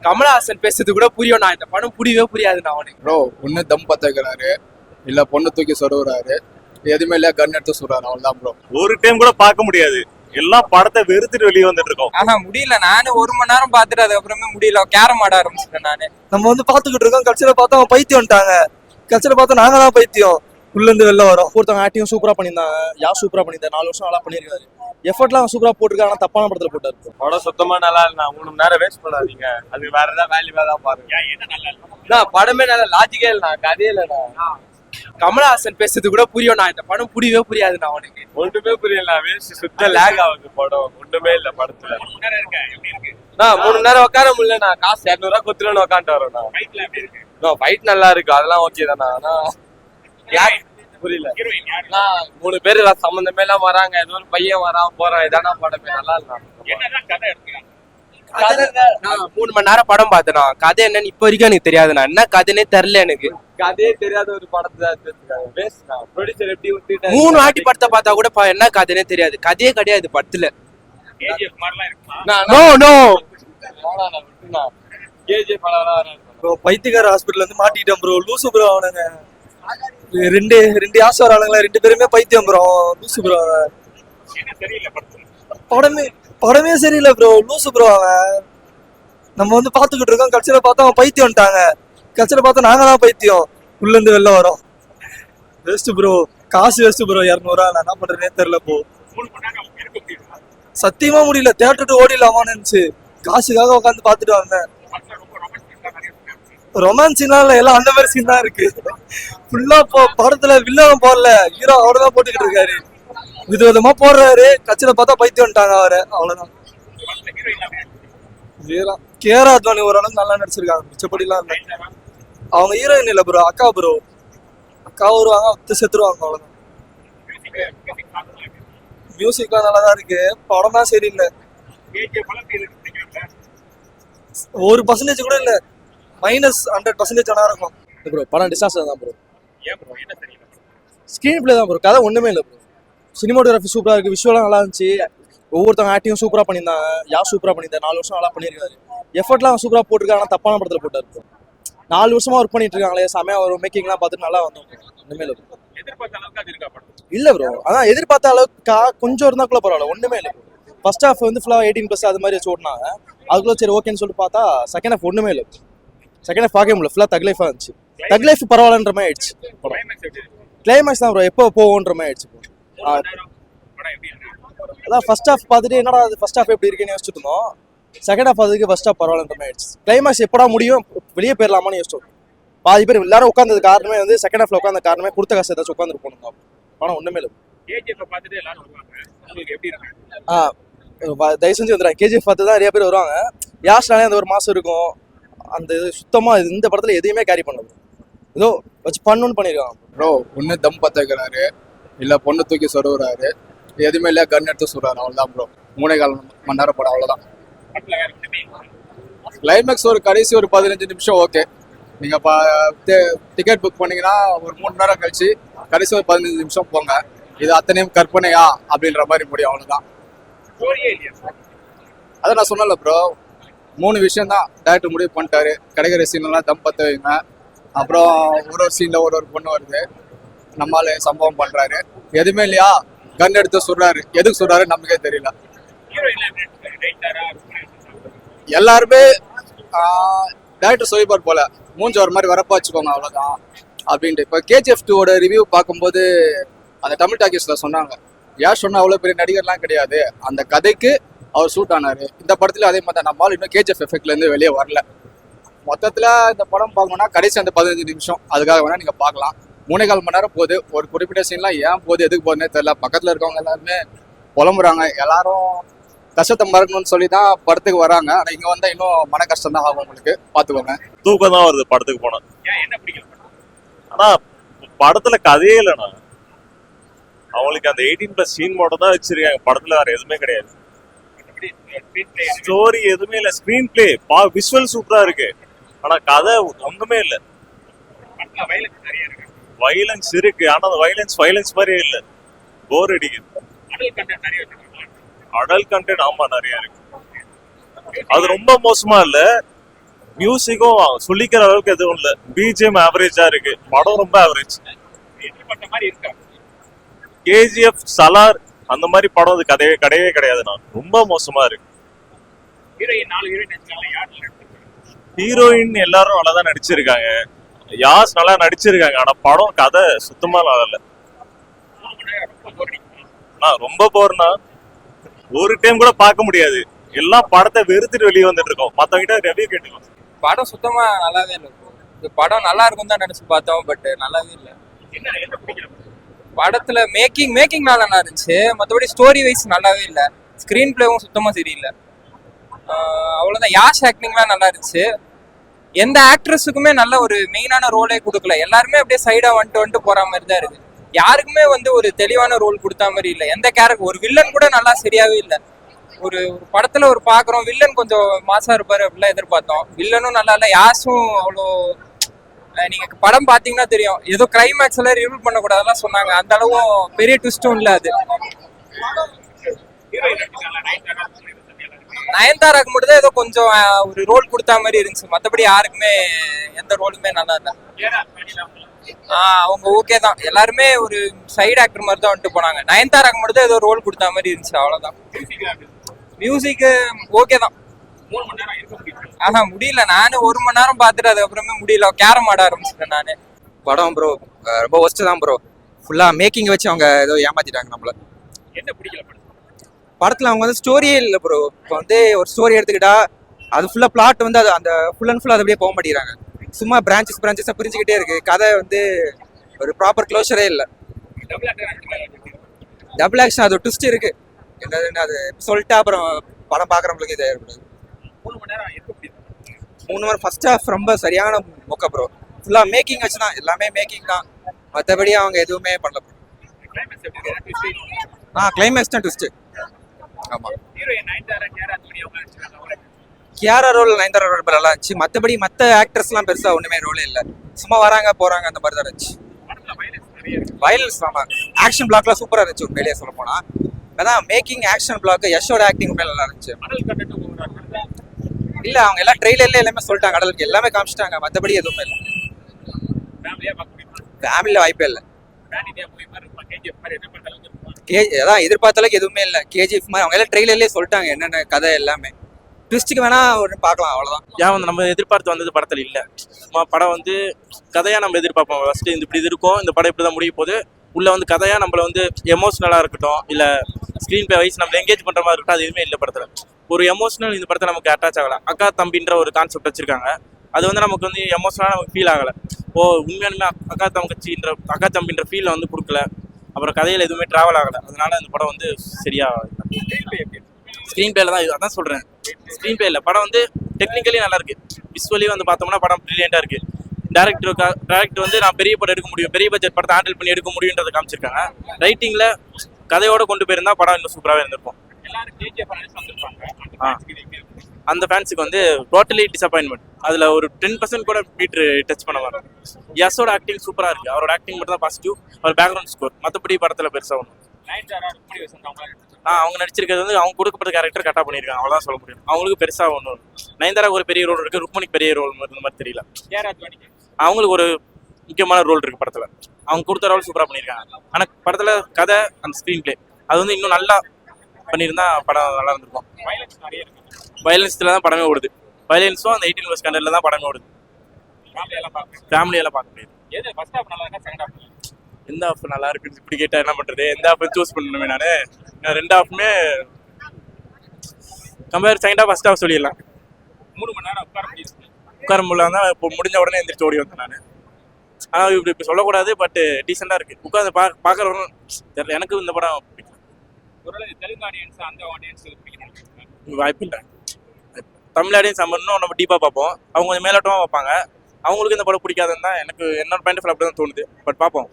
கமலஹாசன் பேசுறது கூட புரியும். நான் இந்த படம் புரியவே புரியாது. நான் அவனுக்கு ப்ரோ ஒண்ணு தம் பத்துக்கிறாரு, இல்ல பொண்ணு தூக்கி சொருகுறாரு, எதுவுமே இல்ல கன் எடுத்து சொல்றாரு. அவ்வளவுதான் ப்ரோ. ஒரு டைம் கூட பார்க்க முடியாது. எல்லாம் படத்தை வெறுத்துட்டு வெளியே வந்துட்டு இருக்கோம். ஆனா முடியல. நானும் 1 மணி நேரம் பாத்துட்டு அதுக்கப்புறமே முடியல. கேரம் ஆட ஆரம்பிச்சிட்டேன் நானு. நம்ம பாத்துக்கிட்டு இருக்கோம். கட்சியில பார்த்தா அவன் பைத்தியம் வந்துட்டாங்க. கட்சியில பார்த்தா நாங்க தான் பைத்தியம். உள்ள இருந்து வெளில வரோம். ஒருத்தவங்க ஆக்டிங் சூப்பரா பண்ணியிருந்தாங்க. யார் சூப்பரா பண்ணியிருந்தாரு. 4 வருஷம் நல்லா பண்ணியிருக்காரு. எஃபர்ட்லாம் சூப்பரா போட்டிருக்காரு. ஆனா தப்பான படத்துல போட்டாரு. படம் சுத்தமா நல்லா இல்ல. 3 மணி நேரம் வேஸ்ட் பண்ணாதீங்க. அது வேற ஏதாவது வேல்யூவா தான் பாருங்க. படமே நல்லா லாஜிக்கே இல்ல, கதையே இல்ல. கமலஹாசன் பேசுறது கூட புரியும். நான் இந்த படம் புரியவே புரியாது. நான் அவனுக்கு ஒன்றுமே புரியல. வேஸ்ட் சுத்த லேக் ஆகுது படம். ஒன்றுமே இல்ல படத்துல. 3 மணி நேரம் உட்கார முடியல. நான் காசு 200 ரூபா குத்துறேன்னு உட்காந்துட்டு வரோம். ஃபைட் நல்லா இருக்கு, அதெல்லாம் ஓகே தானே. ஆனா புரியல. 3 பேரு சம்பந்தமே எல்லாம் வராங்க. ஏதோ ஒரு பையன் வரான் போறான். இதானா படமே நல்லா இல்ல. 3 மணி நேரம் படம் பார்த்தேனா, கதை என்னன்னு இப்ப வரைக்கும் எனக்கு தெரியாது. நான் என்ன கதைனே தெரியல எனக்கு. கதையே தெரியாத ஒரு படத்தை ப்ரொடியூசர் எப்படி 3 வாட்டி படத்தை பார்த்தா கூட என்ன கதைனே தெரியாது. கதையே கிடையாது படத்துல. பைத்தியக்கார ஹாஸ்பிட்டல் வந்து மாட்டிக்கிட்டேன் ப்ரோ. லூசு ப்ரோ அவனுங்க. ரெண்டு ஆசை வரானுங்களா, 2 பேருமே பைத்தியம் ப்ரோ. லூசு ப்ரோ அவன். படமே சரியில்லை ப்ரோ. லூசு ப்ரோ அவன். நம்ம பாத்துக்கிட்டு இருக்கோம். கட்சியில பார்த்தா அவன் பைத்தியம் வந்துட்டாங்க. கட்சியில பார்த்தா நாங்க தான் பைத்தியம். உள்ள இருந்து வெளில வரோம். Waste bro. காசு வேஸ்ட் ப்ரோ. 200 ரூபா. நான் என்ன பண்றேனே தெரியல போ. சத்தியமா முடியல. தேட்டருக்கு ஓடிடலாமான்னு இருந்துச்சு. காசுக்காக உட்காந்து பாத்துட்டு வந்தேன். ரொமான்ஸ் சீனால எல்லாம் அந்த மாதிரி சீன் தான் இருக்கு. ஃபுல்லா படத்துல வில்லன் போடல, ஹீரோ அவர்தான் போட்டுக்கிட்டு இருக்காரு. விதவிதமா போடுறாரு. கட்சியில பார்த்தா பைத்தியம் வந்துட்டாங்க அவரு. அவ்வளவுதான். கேரா அத்வானி ஓரளவுக்கு நல்லா நடிச்சிருக்காங்க. மிச்சப்படிலாம் இல்ல. அவங்க ஹீரோயின் இல்ல ப்ரோ, அக்கா ப்ரோ. அக்கா வருவாங்க, செத்துருவாங்க. அவ்வளவுதான். மியூசிக்லாம் நல்லா தான் இருக்கு. படம் தான் சரியில்லை. 1% கூட இல்ல. -100% ஆனா இருக்கும் ப்ரோ. படம் டிசாஸ்டர் தான் ப்ரோ. ஸ்கிரீன் பிளே தான் ப்ரோ. கதை ஒண்ணுமே இல்லை ப்ரோ. சினிமாட்டோகிராஃபி சூப்பரா இருக்கு. விஷுவலாம் நல்லா இருந்துச்சு. ஒவ்வொருத்தவங்க ஆக்டிங் சூப்பரா பண்ணியிருந்தாங்க. யார் சூப்பரா பண்ணியிருந்தாரு. 4 வருஷம் நல்லா பண்ணியிருக்காரு. எஃபர்ட்லாம் சூப்பரா போட்டிருக்காரு. ஆனா தப்பான படத்துல போட்டாரு ப்ரோ. 4 வருஷமா ஒர்க் பண்ணிட்டு இருக்காங்களே, செமையா ஒரு மேக்கிங்லாம் பார்த்துட்டு நல்லா வந்தோம். ஒண்ணுமே இல்லை ப்ரோ. இல்ல ப்ரோ. அதான் எதிர்பார்த்த அளவுக்கு கொஞ்சம் இருந்தா கூட பரவாயில்ல. ஒண்ணுமே இல்லை ப்ரோ. ஃபர்ஸ்ட் ஹாஃப் ஃபுல்லா 18+ அது மாதிரி வச்சு ஓட்டினாங்க. அதுக்குள்ள சரி ஓகேன்னு சொல்லிட்டு பார்த்தா செகண்ட் ஹாஃப் ஒண்ணுமே இல்லை. செகண்ட் ஹாஃப் பார்க்க முடியல. ஃபுல்லா தக் லைஃபா இருந்துச்சு. தக் லைஃப் பரவாயில்லன்ற மாதிரி ஆயிடுச்சு. கிளைமேக்ஸ் தான் ப்ரோ. எப்போ போவோன்ற மாதிரி ஆயிடுச்சு ப்ரோ. அதான் ஃபர்ஸ்ட் ஹாஃப் பார்த்துட்டு என்னடா அது ஃபர்ஸ்ட் ஹாஃப் எப்படி இருக்குன்னு யோசிச்சுட்டு இருந்தோம். செகண்ட் ஹாஃப் அதுக்கு ஃபர்ஸ்ட் ஹாஃப் பரவாயில்லன்ற மாதிரி ஆயிடுச்சு. கிளைமேக்ஸ் எப்படா முடியும், வெளியே போயிடலாமான்னு யோசிச்சோம். பாதி பேர் எல்லாரும் உட்காந்தது காரணமே செகண்ட் ஹாஃப்ல உட்காந்த காரணமே கொடுத்த காசு ஏதாச்சும் உட்காந்துட்டு போகணும். ஆனால் ஒண்ணுமே இல்லை. தயவு செஞ்சு வந்துடுறாங்க. கேஜிஎஃப் பார்த்து தான் நிறைய பேர் வருவாங்க. யாஸ்னாலே அந்த ஒரு மாசம் இருக்கும். அந்த சுத்தமா இந்த படத்துல எதையுமே கேரி பண்ணல. ஏதோ வச்சு பண்ணணும்னு பண்ணிருக்காங்க ப்ரோ. ஒண்ணு தம் பத்துக்கிறாரு, இல்ல பொண்ணு தூக்கி சொருகுறாரு, எதுவுமே இல்ல கன் எடுத்து சொல்றாரு. அவ்வளவுதான் ப்ரோ. 3.25 மணி நேரம் படம். அவ்வளவுதான். கிளைமேக்ஸ் ஒரு கடைசி ஒரு 15 நிமிஷம் ஓகே. நீங்க டிக்கெட் புக் பண்ணீங்கன்னா ஒரு 3 மணி நேரம் கழிச்சு கடைசி ஒரு 15 நிமிஷம் போங்க. இது அத்தனையும் கற்பனையா அப்படின்ற மாதிரி முடியும். அவ்வளவுதான். அதான் நான் சொன்னல ப்ரோ. 3 விஷயம் தான் டேரக்டர் முடிவு பண்ணிட்டாரு. கிடைக்கிற சீன்லாம் தம் பத்த வைங்க. அப்புறம் ஒரு சீன்ல ஒரு பொண்ணு வருது, நம்மளால சம்பவம் பண்றாரு. எதுவுமே இல்லையா கன் எடுத்து சொல்றாரு. எதுக்கு சொல்றாரு நமக்கே தெரியல. எல்லாருமே டேரக்டர் சொல்லிப்பார் போல, மூஞ்சி ஒரு மாதிரி வரப்பா வச்சுக்கோங்க அவ்வளவுதான் அப்படின்ட்டு. இப்போ KGF 2 ரிவ்யூ பார்க்கும்போது அந்த தமிழ் டாக்கீஸ்ல சொன்னாங்க, யார் சொன்னா அவ்வளவு பெரிய நடிகர்லாம் கிடையாது, அந்த கதைக்கு அவர் சூட் ஆனாரு. இந்த படத்துல அதே மாதிரி நம்மளால இன்னும் KGF எஃபெக்ட்ல இருந்து வெளியே வரல. மொத்தத்துல இந்த படம் பார்க்கணும்னா கடைசி அந்த 15 நிமிஷம் அதுக்காக வேணா நீங்க பார்க்கலாம். 3.25 மணி நேரம் போகுது. ஒரு குறிப்பிட்ட சீன்லாம் ஏன் போகுது, எதுக்கு போகுதுன்னே தெரியல. பக்கத்துல இருக்கவங்க எல்லாருமே புலம்புறாங்க. எல்லாரும் கஷ்டத்தை மறக்கணும்னு சொல்லி தான் படத்துக்கு வராங்க. ஆனா இங்க வந்தா இன்னும் மன கஷ்டம் தான் ஆகும் உங்களுக்கு. பாத்துக்கோங்க. தூக்கம் தான் வருது படத்துக்கு போனா. ஆனா படத்துல கதையே இல்லைண்ணா. அவங்களுக்கு அந்த 18+ சீன் மட்டும் தான் வச்சிருக்காங்க. படத்துல வேற எதுவுமே கிடையாது. ஸ்டோரி எதுவுமே இல்ல. ஸ்கிரீன் பிளே விஷுவல் சூப்பரா இருக்கு. ஆனா கதை ஒண்ணுமே இல்ல. வயலன்ஸ் இருக்கு. ஆனா அந்த வயலன்ஸ் மாதிரியே இல்ல. போர் அடிக்குது. அடல்ட் கண்டென்ட் ஆமா நிறைய இருக்கு. அது ரொம்ப மோசமா இல்ல. மியூசிக்கும் சொல்லிக்கிற அளவுக்கு எதுவும் இல்லை. பிஜிஎம் ஆவரேஜா இருக்கு, படம் ரொம்ப ஆவரேஜ். கேஜிஎஃப், சலார் அந்த மாதிரி படம் அது கிடையவே கிடையாதுண்ணா. ரொம்ப மோசமா இருக்கு. ஹீரோயின் எல்லாரும் நல்லா தான் நடிச்சிருக்காங்க, யாஸ் நல்லா நடிச்சிருக்காங்க. ஆனா படம் கதை சுத்தமா நல்லா இல்ல. ரொம்ப போர்னா ஒரு டைம் கூட பார்க்க முடியாது. எல்லாம் படத்தை வெறுத்துட்டு வெளியே வந்துட்டு இருக்கோம். மத்தவங்கிட்ட ரெவ்யூ கேட்டுக்கோம். படம் சுத்தமா நல்லாவே இல்லை. இந்த படம் நல்லா இருக்கும் தான் நினைச்சு பார்த்தோம், பட் நல்லாவே இல்லை. படத்துல மேக்கிங் நல்லா இருந்துச்சு, மற்றபடி ஸ்டோரி வைஸ் நல்லாவே இல்லை. ஸ்கிரீன் பிளேவும் சுத்தமா சரியில்லை. அவ்வளவுதான். யாஷ் ஆக்டிங்லாம் நல்லா இருந்துச்சு. எந்த ஆக்ட்ரஸுக்குமே நல்ல ஒரு மெயினான ரோலே கொடுக்கல. எல்லாருமே அப்படியே சைடா வந்துட்டு போற மாதிரி தான் இருக்கு. யாருக்குமே வந்து ஒரு தெளிவான ரோல் கொடுத்த மாதிரி இல்லை. எந்த கேரக்டர், ஒரு வில்லன் கூட நல்லா சரியாவே இல்லை. ஒரு படத்துல ஒரு பாக்குறோம், வில்லன் கொஞ்சம் மாசா இருப்பாரு அப்படிலாம் எதிர்பார்த்தோம். வில்லனும் நல்லா இல்லை, யாஸும் அவ்வளோ. நீங்க படம் பாத்தீங்கன்னா தெரியும், ஏதோ கிளைமேக்ஸ் எல்லாம் ரிவீல் பண்ணக்கூடாதெல்லாம் சொன்னாங்க. அந்த அளவும் பெரிய ட்விஸ்டும் இல்லை. அது நயன்தாராக்கு மட்டும் தான் ஏதோ கொஞ்சம் ஒரு ரோல் கொடுத்த மாதிரி இருந்துச்சு. மற்றபடி யாருக்குமே எந்த ரோலுமே நல்லா இல்லை. அவங்க ஓகே தான், எல்லாருமே ஒரு சைடு ஆக்டர் மாதிரி தான் வந்துட்டு போனாங்க. நயன்தாராக்கு மட்டும் தான் ஏதோ ரோல் கொடுத்த மாதிரி இருந்துச்சு, அவ்வளவுதான். மியூசிக் ஓகே தான். முடியல. நானு 1 மணி நேரம் பார்த்துட்டு அதுக்கப்புறமே முடியல. கேரம் ஆட ஆரம்பிச்சிட்டேன் நானு. படம் ப்ரோ ரொம்ப ஒஸ்ட் தான் ப்ரோ. ஃபுல்லா மேக்கிங் வச்சு அவங்க ஏதோ ஏமாத்திட்டாங்க நம்மள. என்ன பிடிக்கல படத்துல அவங்க வந்து ஸ்டோரியே இல்லை ப்ரோ. இப்போ வந்து ஒரு ஸ்டோரி எடுத்துக்கிட்டா அது ஃபுல்லா பிளாட் வந்து அது அந்த ஃபுல் அண்ட் ஃபுல் அது அப்படியே போக மாட்டேங்கிறாங்க. சும்மா பிரான்ச்சஸா பிரிஞ்சுக்கிட்டே இருக்கு. கதை வந்து ஒரு ப்ராப்பர் க்ளோஷரே இல்லை. டபுள் ஆக்ஷன், அது ட்விஸ்ட் இருக்கு. என்னதுன்னு அது சொல்லிட்டு அப்புறம் படம் பார்க்குறவங்களுக்கு இது ஏற்படுது. 3 மணி ஃபர்ஸ்ட் ஹாஃப் ரொம்ப சரியான மொக்க ப்ரோ. ஃபுல்லா மேக்கிங் வச்சு தான், எல்லாமே மேக்கிங் தான். மற்றபடி அவங்க எதுவுமே பண்ணல ப்ரோ. கிளைமேக்ஸ் தான் ட்விஸ்ட். ஆமா, கியாரா ரோல், நயன்தாரா ரோல் நல்லா இருந்துச்சு. மற்றபடி மற்ற ஆக்டர்ஸ்லாம் பெருசா ஒண்ணுமே ரோலே இல்லை. சும்மா வராங்க போறாங்க அந்த மாதிரி தான் இருந்துச்சு. வயலன்ஸ் ஆமா, ஆக்ஷன் பிளாக்லாம் சூப்பரா இருந்துச்சு உண்மையிலேயே சொல்ல போனா. அதான் மேக்கிங், ஆக்ஷன் பிளாக், யஷோட ஆக்டிங் உண்மையில நல்லா இருந்துச்சு. இல்ல அவங்க எல்லாம் ட்ரெயிலர்ல எல்லாமே சொல்லிட்டாங்க, கடலுக்கு எல்லாமே காமிச்சிட்டாங்க. மற்றபடி எதுவுமே இல்லை. ஃபேமிலியில வாய்ப்பே இல்லை. அதான் எதிர்பார்த்த அளவுக்கு எதுவுமே இல்லை. கேஜிஎஃப் மாதிரி அவங்க எல்லாம் ட்ரெயிலர்லேயே சொல்லிட்டாங்க என்னென்ன கதை எல்லாமே. ட்விஸ்ட்டுக்கு வேணா ஒன்று பார்க்கலாம், அவ்வளோதான். ஏன் வந்து நம்ம எதிர்பார்த்து வந்தது படத்தில் இல்லை. சும்மா படம் வந்து கதையாக நம்ம எதிர்பார்ப்போம். ஃபஸ்ட்டு இந்த இப்படி இது இருக்கும், இந்த படம் இப்படி தான் முடிய போது. உள்ளே வந்து கதையாக நம்மளை வந்து எமோஷ்னலாக இருக்கட்டும், இல்லை ஸ்க்ரீன் பிளே வைஸ் நம்ம எங்கேஜ் பண்ணுற மாதிரி இருக்கட்டும், அது எதுவுமே இல்லை படத்தில். ஒரு எமோஷனல் இந்த படத்தை நமக்கு அட்டாச் ஆகலை. அக்கா தம்பின்ற ஒரு கான்செப்ட் வச்சுருக்காங்க. அது வந்து நமக்கு வந்து எமோஷனலாக நமக்கு ஃபீல் ஆகலை. உண்மையாலுமே அக்கா தம்பின்ற ஃபீலை வந்து கொடுக்கல. அப்புறம் கதையில் எதுவுமே ட்ராவல் ஆகலை. அதனால இந்த படம் வந்து சரியாக ஸ்க்ரீன் பிளேல தான். அதான் சொல்கிறேன், ஸ்க்ரீன் பிளே இல்லை. படம் வந்து டெக்னிக்கலி நல்லா இருக்கு. விசுவலி வந்து பார்த்தோம்னா படம் ப்ரில்லியண்டாக இருக்கு. டேரக்டர் வந்து நான் பெரிய படம் எடுக்க முடியும், பெரிய பட்ஜெட் படத்தை ஹேண்டில் பண்ணி எடுக்க முடியுன்றதை காமிச்சிருக்காங்க. ரைட்டிங்கில் கதையோட கொண்டு போயிருந்தா படம் இன்னும் சூப்பராகவே இருந்திருக்கும். அந்த ஃபேன்ஸுக்கு வந்து டோட்டலி டிசப்பாயின்மெண்ட். அதில் ஒரு 10% கூட மீட்ரு டச் பண்ண வரும். யஸோட ஆக்டிங் சூப்பராக இருக்குது. அவரோட ஆக்டிங் மட்டும் தான் பாசிட்டிவ். அவர் பேக்ரவுண்ட் ஸ்கோர் மற்றபடி படத்தில் பெருசாக ஒன்றும். அவங்க நடிச்சிருக்கிறது வந்து அவங்க கொடுக்கப்பட்ட கேரக்டர் கரெக்டாக பண்ணியிருக்காங்க, அவ்வளோதான் சொல்ல முடியும். அவங்களுக்கு பெருசாக ஒன்றும். நயன்தாரா ஒரு பெரிய ரோல் இருக்குது, ருக்மணிக்கு பெரிய ரோல் இந்த மாதிரி தெரியல. அவங்களுக்கு ஒரு முக்கியமான ரோல் இருக்குது படத்தில். அவங்க கொடுத்த ரோல் சூப்பராக பண்ணியிருக்காங்க. ஆனால் படத்தில் கதை, அந்த ஸ்க்ரீன் பிளே அது வந்து இன்னும் நல்லா பண்ணியிருந்தா படம் நல்லா இருந்திருக்கும். வயலன்ஸில் தான் படமே ஓடுது. வயலன்ஸும் அந்த 18+ கண்டரில் தான் படமே ஓடுது. ஃபேமிலியெல்லாம் பார்க்க முடியாது. எந்த ஆஃப் நல்லா இருக்குன்னு இப்படி கேட்டால் என்ன பண்ணுறது? எந்த ஆஃப் சூஸ் பண்ணணுமே நான் 2 ஆஃப்மே compare. Second half first half சொல்லிடலாம். 3 மணி நேரம் உட்கார முடியல தான். இப்போ முடிஞ்ச உடனே எந்திரிச்சு ஓடி வந்தேன் நான். ஆனால் இப்படி சொல்லக்கூடாது, பட் டீசெண்டாக இருக்குது. உட்காந்து பார்க்குறவரும் தெரியல. எனக்கு இந்த படம் பிடிக்கும். வாய்ப்பு இல்லை. தமிழ் ஆடியன்ஸ் இன்னும் நம்ம டீப்பாக பார்ப்போம். அவங்க கொஞ்சம் மேலோட்டமாக பார்ப்பாங்க. அவங்களுக்கு இந்த படம் பிடிக்காதுன்னு தான் எனக்கு என்னோட பாயிண்ட் ஆஃப் வியூ அப்படி தான் தோணுது. பட் பார்ப்போம்.